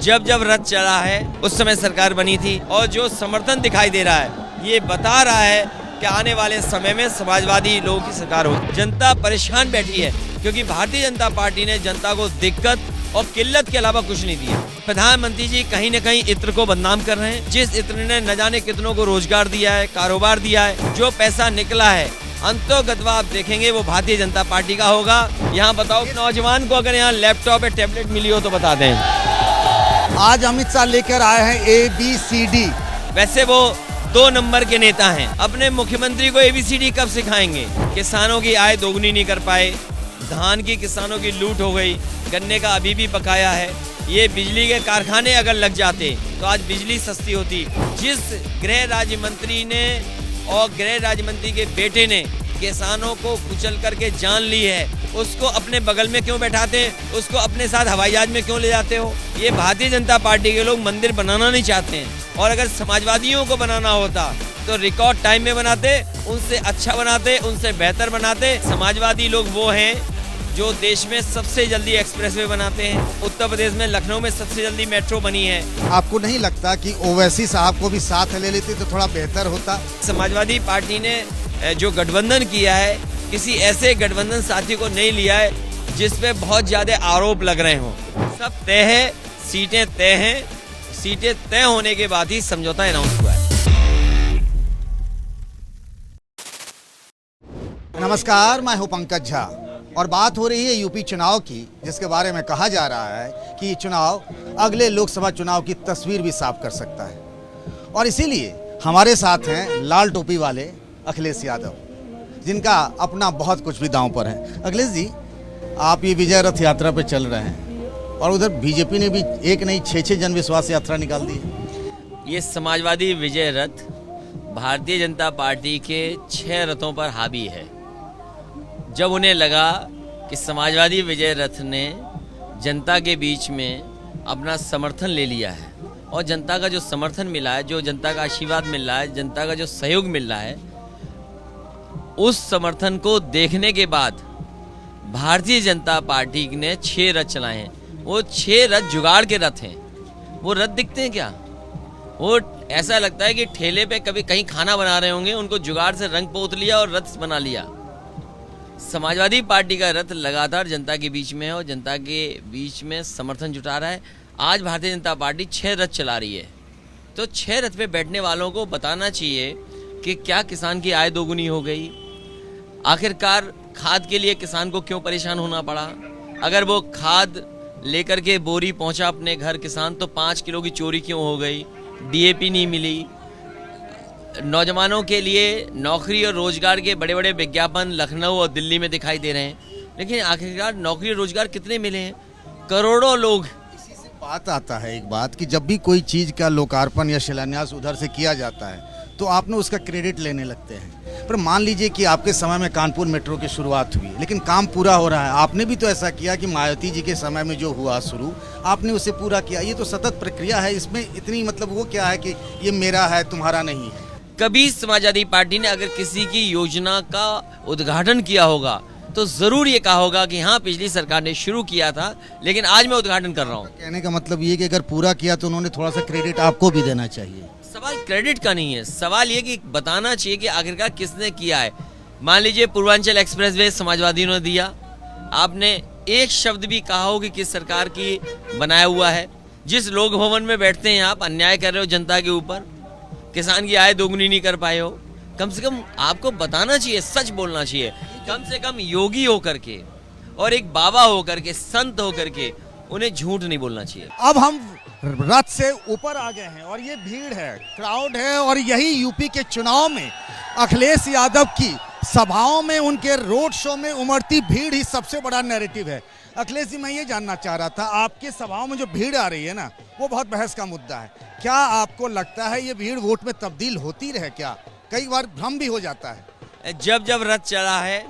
जब जब रथ चला है उस समय सरकार बनी थी, और जो समर्थन दिखाई दे रहा है ये बता रहा है कि आने वाले समय में समाजवादी लोगों की सरकार होगी। जनता परेशान बैठी है क्योंकि भारतीय जनता पार्टी ने जनता को दिक्कत और किल्लत के अलावा कुछ नहीं दिया। प्रधानमंत्री जी कहीं न कहीं इत्र को बदनाम कर रहे हैं। जिस इत्र ने न जाने कितनों को रोजगार दिया है, कारोबार दिया है, जो पैसा निकला है अंतोगत्वा आप देखेंगे वो भारतीय जनता पार्टी का होगा। यहाँ बताओ नौजवान को अगर यहाँ लैपटॉप या टैबलेट मिली हो तो बता दें। आज अमित शाह लेकर आए हैं ABCD। वैसे वो 2 नंबर के नेता हैं। अपने मुख्यमंत्री को ABCD कब सिखाएंगे? किसानों की आय दोगुनी नहीं कर पाए, धान की किसानों की लूट हो गई, गन्ने का अभी भी बकाया है। ये बिजली के कारखाने अगर लग जाते तो आज बिजली सस्ती होती। जिस गृह राज्य मंत्री ने और गृह राज्य मंत्री के बेटे ने किसानों को कुचल करके जान ली है, उसको अपने बगल में क्यों बैठाते हैं? उसको अपने साथ हवाई जहाज में क्यों ले जाते हो? ये भारतीय जनता पार्टी के लोग मंदिर बनाना नहीं चाहते हैं, और अगर समाजवादियों को बनाना होता तो रिकॉर्ड टाइम में बनाते, उनसे अच्छा बनाते, उनसे बेहतर बनाते। समाजवादी लोग वो हैं जो देश में सबसे जल्दी एक्सप्रेसवे बनाते हैं। उत्तर प्रदेश में लखनऊ में सबसे जल्दी मेट्रो बनी है। आपको नहीं लगता कि ओवैसी साहब को भी साथ ले लेते तो थोड़ा बेहतर होता? समाजवादी पार्टी ने जो गठबंधन किया है, किसी ऐसे गठबंधन साथी को नहीं लिया है जिस पे बहुत ज्यादा आरोप लग रहे हों। सब तय है, सीटें तय हैं, सीटें तय होने के बाद ही समझौता अनाउंस हुआ है। नमस्कार, मैं हूं पंकज झा और बात हो रही है यूपी चुनाव की, जिसके बारे में कहा जा रहा है कि ये चुनाव अगले लोकसभा चुनाव की तस्वीर भी साफ कर सकता है। और इसीलिए हमारे साथ हैं लाल टोपी वाले अखिलेश यादव, जिनका अपना बहुत कुछ भी दांव पर है। अखिलेश जी, आप ये विजय रथ यात्रा पे चल रहे हैं और उधर बीजेपी ने भी एक नहीं 6 जन विश्वास यात्रा निकाल दी है। ये समाजवादी विजय रथ भारतीय जनता पार्टी के 6 रथों पर हावी है। जब उन्हें लगा कि समाजवादी विजय रथ ने जनता के बीच में अपना समर्थन ले लिया है और जनता का जो समर्थन मिला है, जो जनता का आशीर्वाद मिल रहा है, जनता का जो सहयोग मिल रहा है, उस समर्थन को देखने के बाद भारतीय जनता पार्टी ने 6 रथ चलाए हैं। वो 6 रथ जुगाड़ के रथ हैं। वो रथ दिखते हैं क्या? वो ऐसा लगता है कि ठेले पे कभी कहीं खाना बना रहे होंगे, उनको जुगाड़ से रंग पोत लिया और रथ बना लिया। समाजवादी पार्टी का रथ लगातार जनता के बीच में है और जनता के बीच में समर्थन जुटा रहा है। आज भारतीय जनता पार्टी 6 रथ चला रही है, तो 6 रथ पे बैठने वालों को बताना चाहिए कि क्या किसान की आय दोगुनी हो गई, आखिरकार खाद के लिए किसान को क्यों परेशान होना पड़ा, अगर वो खाद लेकर के बोरी पहुंचा अपने घर किसान तो 5 किलो की चोरी क्यों हो गई, DAP नहीं मिली। नौजवानों के लिए नौकरी और रोजगार के बड़े बड़े विज्ञापन लखनऊ और दिल्ली में दिखाई दे रहे हैं, लेकिन आखिरकार नौकरी और रोजगार कितने मिले हैं? करोड़ों लोग। इसी से बात आता है एक बात कि जब भी कोई चीज़ का लोकार्पण या शिलान्यास उधर से किया जाता है तो आपने उसका क्रेडिट लेने लगते हैं। पर मान लीजिए कि आपके समय में कानपुर मेट्रो की शुरुआत हुई, लेकिन काम पूरा हो रहा है। आपने भी तो ऐसा किया कि मायावती जी के समय में जो हुआ शुरू, आपने उसे पूरा किया। ये तो सतत प्रक्रिया है, इसमें इतनी मतलब वो क्या है कि ये मेरा है तुम्हारा नहीं है। कभी समाजवादी पार्टी ने अगर किसी की योजना का उद्घाटन किया होगा तो जरूर ये कहा होगा कि हाँ, पिछली सरकार ने शुरू किया था लेकिन आज मैं उद्घाटन कर रहा हूँ। कहने का मतलब ये कि अगर पूरा किया तो उन्होंने थोड़ा सा क्रेडिट आपको भी देना चाहिए। सवाल क्रेडिट का नहीं है, सवाल ये कि बताना चाहिए कि आखिरकार किसने किया है। मान लीजिए पूर्वांचल एक्सप्रेसवे समाजवादियों ने दिया, आपने एक शब्द भी कहा हो कि किस सरकार की बनाया हुआ है। जिस लोक भवन में बैठते हैं आप, अन्याय कर रहे हो जनता के ऊपर, किसान की आय दोगुनी नहीं कर पाए हो। कम से कम आपको बताना चाहिए, सच बोलना चाहिए। कम से कम योगी होकर के और एक बाबा होकर के, संत होकर के उन्हें झूठ नहीं बोलना चाहिए। अब हम रथ से ऊपर आ गए हैं और ये भीड़ है, क्राउड है, और यही यूपी के चुनाव में अखिलेश यादव की सभाओं में, उनके रोड शो में उमड़ती भीड़ ही सबसे बड़ा नैरेटिव है। अखिलेश जी, मैं ये जानना चाह रहा था, आपके सभाओं में जो भीड़ आ रही है ना, वो बहुत बहस का मुद्दा है। क्या आपको लगता है ये भीड़ वोट में तब्दील होती रहे? क्या कई बार भ्रम भी हो जाता है? जब जब रथ चला है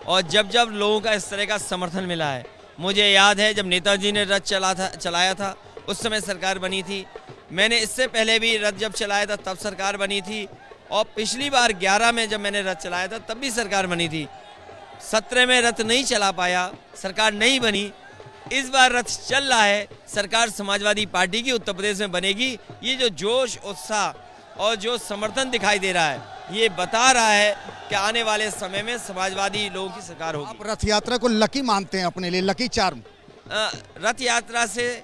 और जब जब लोगों का इस तरह का समर्थन मिला है, मुझे याद है जब नेताजी ने रथ चलाया था उस समय सरकार बनी थी। मैंने इससे पहले भी रथ जब चलाया था तब सरकार बनी थी, और पिछली बार 11 में जब मैंने रथ चलाया था तब भी सरकार बनी थी। 17 में रथ नहीं चला पाया, सरकार नहीं बनी, इस बार रथ चल रहा है, सरकार समाजवादी पार्टी की उत्तर प्रदेश में बनेगी। ये जो जोश उत्साह और जो समर्थन दिखाई दे रहा है, ये बता रहा है कि आने वाले समय में समाजवादी लोगों की सरकार होगी। आप रथ यात्रा को लकी मानते हैं अपने लिए, लकी चार्म? रथ यात्रा से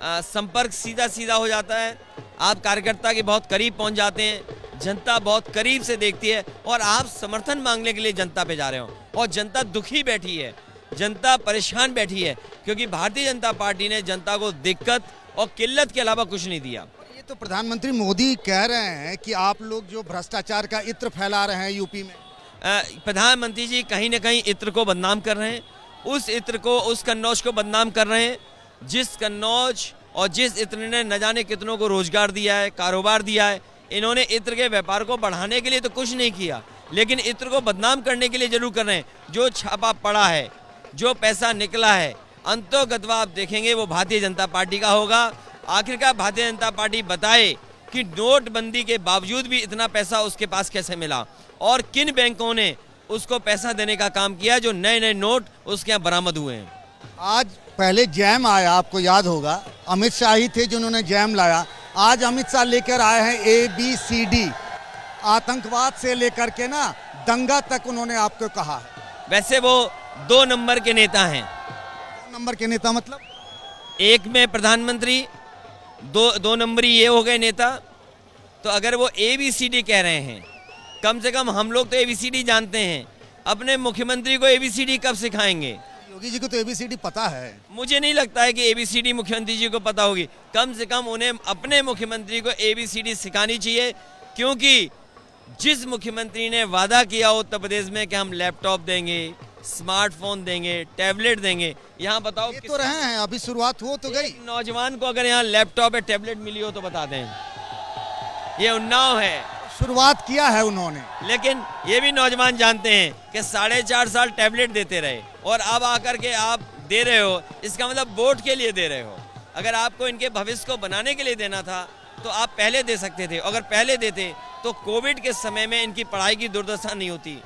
संपर्क सीधा सीधा हो जाता है। आप कार्यकर्ता के बहुत करीब पहुंच जाते हैं, जनता बहुत करीब से देखती है और आप समर्थन मांगने के लिए जनता पे जा रहे हो और जनता दुखी बैठी है, जनता परेशान बैठी है, क्योंकि भारतीय जनता पार्टी ने जनता को दिक्कत और किल्लत के अलावा कुछ नहीं दिया। ये तो प्रधानमंत्री मोदी कह रहे हैं कि आप लोग जो भ्रष्टाचार का इत्र फैला रहे हैं यूपी में। प्रधानमंत्री जी कहीं न कहीं इत्र को बदनाम कर रहे हैं, उस इत्र को, उस कन्नौज को बदनाम कर रहे हैं जिस कन्नौज और जिस इत्र ने न जाने कितनों को रोजगार दिया है, कारोबार दिया है। इन्होंने इत्र के व्यापार को बढ़ाने के लिए तो कुछ नहीं किया, लेकिन इत्र को बदनाम करने के लिए जरूर कर रहे हैं। जो छापा पड़ा है, जो पैसा निकला है, अंतोगत्वा आप देखेंगे वो भारतीय जनता पार्टी का होगा। आखिरकार भारतीय जनता पार्टी बताए कि नोटबंदी के बावजूद भी इतना पैसा उसके पास कैसे मिला और किन बैंकों ने उसको पैसा देने का काम किया, जो नए नए नोट उसके यहाँ बरामद हुए हैं। आज पहले जैम आया, आपको याद होगा, अमित शाह ही थे जिन्होंने जैम लाया। आज अमित शाह लेकर आए हैं ABCD, आतंकवाद से लेकर के ना दंगा तक उन्होंने आपको कहा है। वैसे वो 2 नंबर के नेता हैं। 2 नंबर के नेता मतलब? एक में प्रधानमंत्री, दो नंबरी ये हो गए नेता। तो अगर वो ABCD कह रहे हैं, कम से कम हम लोग तो ABCD जानते हैं, अपने मुख्यमंत्री को ABCD कब सिखाएंगे? योगी जी को तो ABCD पता है। मुझे नहीं लगता है कि ABCD मुख्यमंत्री जी को पता होगी। कम से कम उन्हें अपने मुख्यमंत्री को ABCD सिखानी चाहिए, क्योंकि जिस मुख्यमंत्री ने वादा किया उत्तर प्रदेश में कि हम लैपटॉप देंगे, स्मार्टफोन देंगे, टैबलेट देंगे, यहाँ बताओ ये तो रहे हैं, अभी शुरुआत हो तो गई। नौजवान को अगर यहाँ लैपटॉप या टैबलेट मिली हो तो बता दें। ये उन्नाव है, शुरुआत किया है उन्होंने, लेकिन ये भी नौजवान जानते हैं कि 4.5 साल टैबलेट देते रहे और अब आकर के आप दे रहे हो, इसका मतलब वोट के लिए दे रहे हो। अगर आपको इनके भविष्य को बनाने के लिए देना था तो आप पहले दे सकते थे। अगर पहले देते तो कोविड के समय में इनकी पढ़ाई की दुर्दशा नहीं होती।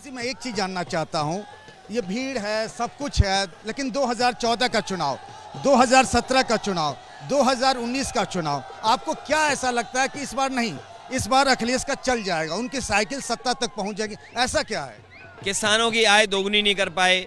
मैं एक चीज जानना चाहता हूँ, ये भीड़ है, सब कुछ है, लेकिन 2014 का चुनाव, 2017 का चुनाव, 2019 का चुनाव, आपको क्या ऐसा लगता है कि इस बार नहीं, इस बार अखिलेश का चल जाएगा, उनकी साइकिल सत्ता तक पहुंच जाएगी, ऐसा क्या है? किसानों की आय दोगुनी नहीं कर पाए,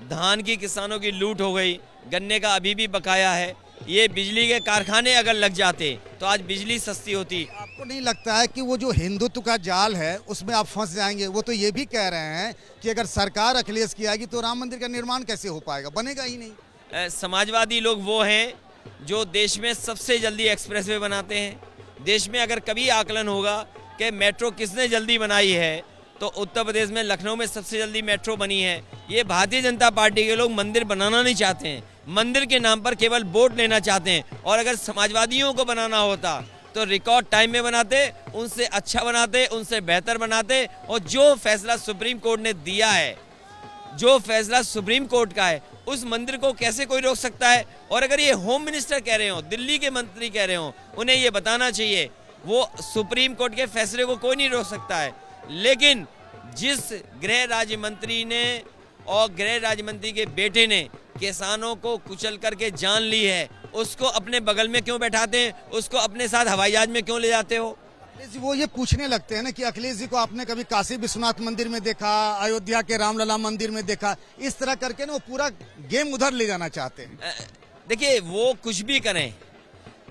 धान की किसानों की लूट हो गई, गन्ने का अभी भी बकाया है। ये बिजली के कारखाने अगर लग जाते तो आज बिजली सस्ती होती। आपको नहीं लगता है कि वो जो हिंदुत्व का जाल है उसमें आप फंस जाएंगे? वो तो ये भी कह रहे हैं कि अगर सरकार अखिलेश की आएगी तो राम मंदिर का निर्माण कैसे हो पाएगा, बनेगा ही नहीं। समाजवादी लोग वो हैं जो देश में सबसे जल्दी एक्सप्रेसवे बनाते हैं। देश में अगर कभी आकलन होगा कि मेट्रो किसने जल्दी बनाई है तो उत्तर प्रदेश में लखनऊ में सबसे जल्दी मेट्रो बनी है। ये भारतीय जनता पार्टी के लोग मंदिर बनाना नहीं चाहते हैं, मंदिर के नाम पर केवल वोट लेना चाहते हैं। और अगर समाजवादियों को बनाना होता तो रिकॉर्ड टाइम में बनाते, उनसे अच्छा बनाते, उनसे बेहतर बनाते। और जो फैसला सुप्रीम कोर्ट ने दिया है, जो फैसला सुप्रीम कोर्ट का है, उस मंदिर को कैसे कोई रोक सकता है? और अगर ये होम मिनिस्टर कह रहे हो, दिल्ली के मंत्री कह रहे हो, उन्हें ये बताना चाहिए वो सुप्रीम कोर्ट के फैसले को कोई नहीं रोक सकता है। लेकिन जिस गृह राज्य मंत्री ने और गृह राज्य मंत्री के बेटे ने किसानों को कुचल करके जान ली है, उसको अपने बगल में क्यों बैठाते हैं? उसको अपने साथ हवाई जहाज में क्यों ले जाते हो? वो ये पूछने लगते हैं ना कि अखिलेश जी को आपने कभी काशी विश्वनाथ मंदिर में देखा, अयोध्या के रामलला मंदिर में देखा, इस तरह करके ना वो पूरा गेम उधर ले जाना चाहते हैं। देखिए, वो कुछ भी करें,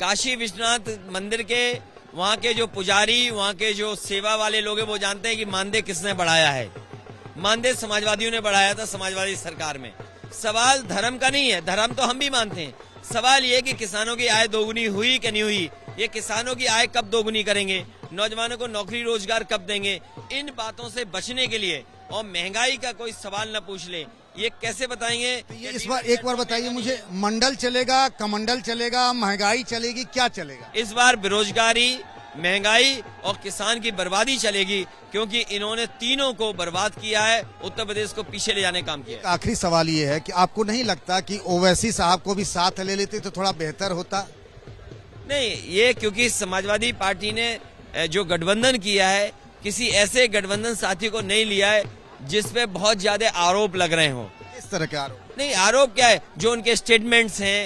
काशी विश्वनाथ मंदिर के वहाँ के जो पुजारी, वहाँ के जो सेवा वाले लोग हैं, वो जानते हैं कि मानदेय किसने बढ़ाया है। मानदेय समाजवादियों ने बढ़ाया था समाजवादी सरकार में। सवाल धर्म का नहीं है, धर्म तो हम भी मानते हैं। सवाल ये कि किसानों की आय दोगुनी हुई कि नहीं हुई, ये किसानों की आय कब दोगुनी करेंगे, नौजवानों को नौकरी रोजगार कब देंगे, इन बातों से बचने के लिए और महंगाई का कोई सवाल न पूछ ले, ये कैसे बताएंगे? ये इस बार एक बार बताइए मुझे, मंडल चलेगा, कमंडल चलेगा, महंगाई चलेगी, क्या चलेगा? इस बार बेरोजगारी, महंगाई और किसान की बर्बादी चलेगी, क्योंकि इन्होंने तीनों को बर्बाद किया है, उत्तर प्रदेश को पीछे ले जाने का काम किया है। आखिरी सवाल ये है कि आपको नहीं लगता कि ओवैसी साहब को भी साथ ले लेते तो थोड़ा बेहतर होता? नहीं, ये क्योंकि समाजवादी पार्टी ने जो गठबंधन किया है, किसी ऐसे गठबंधन साथी को नहीं लिया है जिस पे बहुत ज्यादा आरोप लग रहे हो। इस तरह के आरोप नहीं, आरोप क्या है? जो उनके स्टेटमेंट्स हैं,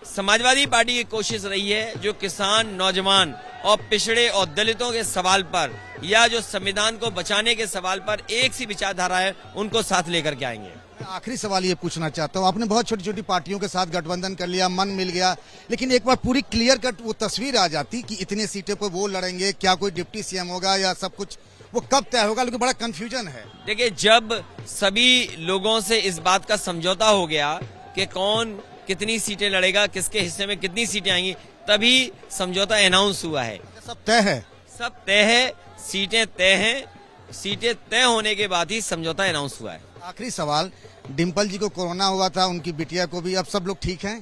समाजवादी पार्टी की कोशिश रही है जो किसान, नौजवान और पिछड़े और दलितों के सवाल पर या जो संविधान को बचाने के सवाल पर एक सी विचारधारा है, उनको साथ लेकर के आएंगे। आखिरी सवाल ये पूछना चाहता हूँ, आपने बहुत छोटी छोटी पार्टियों के साथ गठबंधन कर लिया, मन मिल गया, लेकिन एक बार पूरी क्लियर कट वो तस्वीर आ जाती कि इतने सीटें पर वो लड़ेंगे, क्या कोई डिप्टी सीएम होगा या सब कुछ वो कब तय होगा, लेकिन बड़ा कंफ्यूजन है। देखिए, जब सभी लोगों से इस बात का समझौता हो गया कि कौन कितनी सीटें लड़ेगा, किसके हिस्से में कितनी सीटें आएंगी, तभी समझौता अनाउंस हुआ है। सब तय है, सब तय है, सीटें तय हैं, सीटें तय होने के बाद ही समझौता अनाउंस हुआ है। आखिरी सवाल, डिम्पल जी को कोरोना हुआ था, उनकी बिटिया को भी, अब सब लोग ठीक हैं?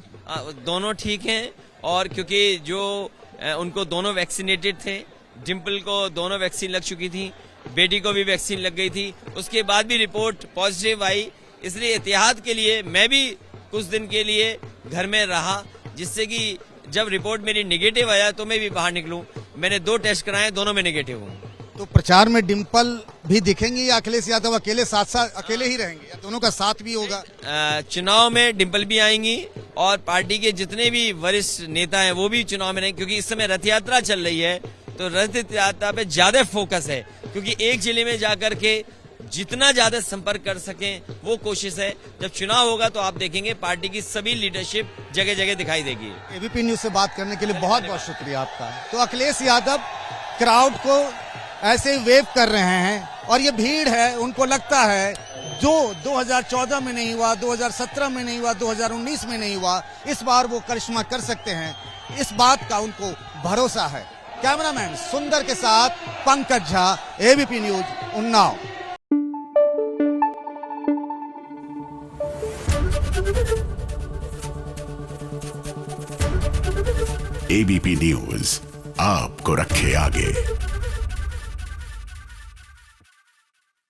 दोनों ठीक हैं, और क्योंकि जो उनको दोनों वैक्सीनेटेड थे, डिम्पल को दोनों वैक्सीन लग चुकी थी, बेटी को भी वैक्सीन लग गई थी, उसके बाद भी रिपोर्ट पॉजिटिव आई, इसलिए एहतियात के लिए मैं भी कुछ दिन के लिए घर में रहा, जिससे कि जब रिपोर्ट मेरी नेगेटिव आया तो मैं भी बाहर निकलूं। मैंने 2 टेस्ट कराए, दोनों में नेगेटिव हूं। तो प्रचार में डिम्पल भी दिखेंगे या अखिलेश यादव अकेले साथ साथ अकेले ही रहेंगे या दोनों का साथ भी होगा? चुनाव में डिम्पल भी आएंगी और पार्टी के जितने भी वरिष्ठ नेता हैं वो भी चुनाव में रहेंगे, क्योंकि इस समय रथ यात्रा चल रही है, तो रथ यात्रा पे ज्यादा फोकस है, क्योंकि एक जिले में जाकर के जितना ज्यादा संपर्क कर सकें वो कोशिश है। जब चुनाव होगा तो आप देखेंगे पार्टी की सभी लीडरशिप जगह जगह दिखाई देगी। एबीपी न्यूज से बात करने के लिए बहुत बहुत शुक्रिया आपका। तो अखिलेश यादव क्राउड को ऐसे वेव कर रहे हैं और ये भीड़ है, उनको लगता है जो 2014 में नहीं हुआ, 2017 में नहीं हुआ, 2019 में नहीं हुआ, इस बार वो करिश्मा कर सकते हैं, इस बात का उनको भरोसा है। कैमरामैन सुंदर के साथ Pankaj Jha, ABP news, Unnao. ABP news आपको रखे आगे।